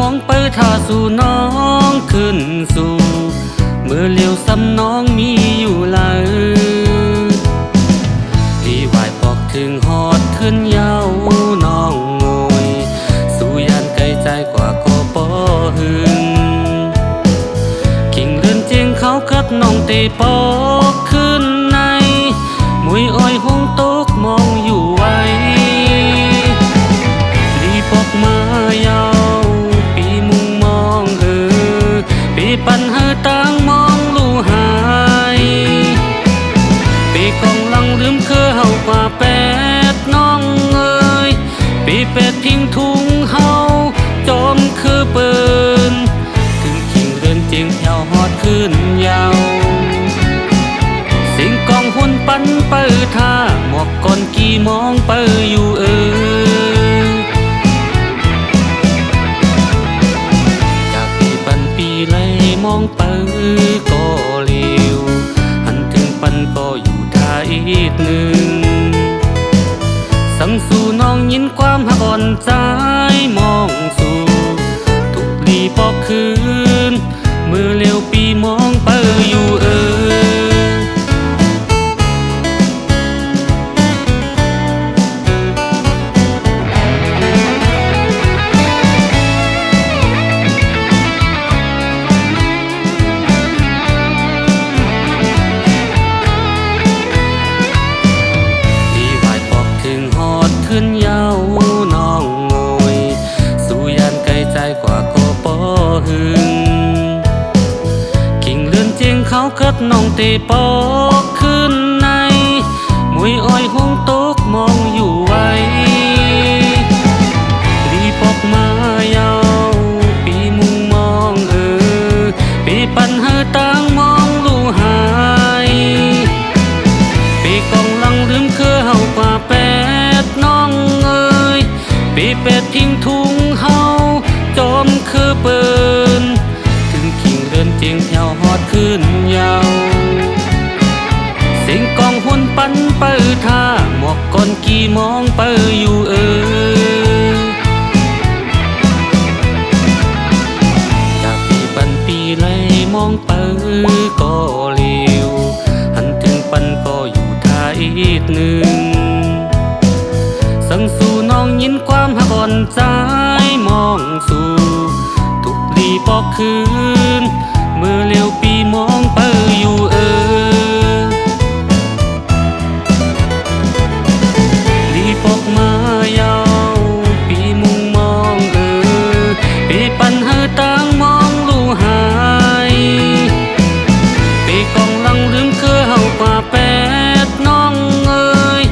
มองไปท่าสู่น้องขึ้นสู่เมื่อเลี้ยวซ้ำน้องมีอยู่หลายดีไหวปอกถึงหอดขึ้นยาวน้องงอยสู่ยานไกลใจกว่าก็บ่หึงกิ่งเลื่อนเจียงเขาคัดน้องเตะปอกขึ้นในมวยอ้อยหงตกมองอยู่ไว้ดีปอกมายาวปีมุงมองปีปันหาต่างมองลู่หายปีกองหลังลืมคือเฮากว่าแปดน้องเอ้ยปีเป็ดทิ้งทุ่งเฮาจมคือปืนถึงกิ่งเรือนจริงแถวฮอดขึ้นยาวสิ่งกองหุ่นปันเปิดท่าหมอกก่อนกี่มองเปิดอยู่จากปีปันปีไล่มองเปิดก็เลี้ยวหันถึงปันก็อยู่ท่าอีกหนึ่งสั่งสู่น้องยินความหักอ่อนใจมองสู่ทุกลีปอกคืนเมื่อเลี้ยวปีมองเปิดอยู่ขึ้นยาวน้องงอยสู่ยานไกลใจกว่าก็บ่หึงกิ่งเลื่อนเจียงเขาคัดน้องเตะปอกขึ้นในมวยอ้อยหงตกมองอยู่ไว้ดีปอกมายาวปีมุงมองปีปันหาต่างมองลู่หายปีกองหลังลืมคือเฮากว่าแปดน้องเอ้ยปีเป็ดทิ้งทุ่งเฮาจมคือปืนถึงกิ่งเรือนจริงแถวฮอดขึ้นยาวสิ่งกองหุ่นปันเปิดท่าหมอกก่อนกี่มองเปิดอยู่จากปีปันปีไล่มองเปิดก็เลี้ยวหันถึงปันก็อยู่ท่าอีกหนึ่งสั่งสู่น้องยินความหักอ่อนใจมองสู่ทุกลีปอกคืนเมื่อเลี้ยวปีมองเปิดอยู่ลีปอกมายาวปีมุงมองปีปันหาต่างมองลู่หายปีกองหลังลืมคือเฮากว่าแปดน้องเอ้ย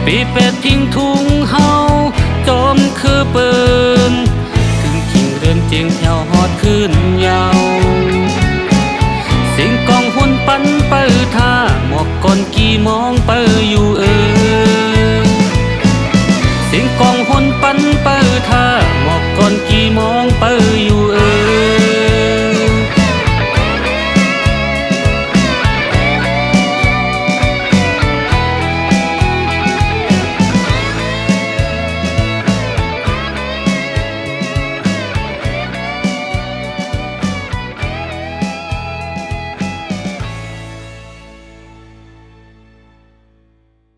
ปีเป็ดทิ้งทุ่งเฮาจมคือปืนถึงกิ่งเรือนเจียงแถวฮอดขึ้นยาวสิ่งกองหุ่นปันเปิดท่าหมอกก่อนกี่มองเปิดอยู่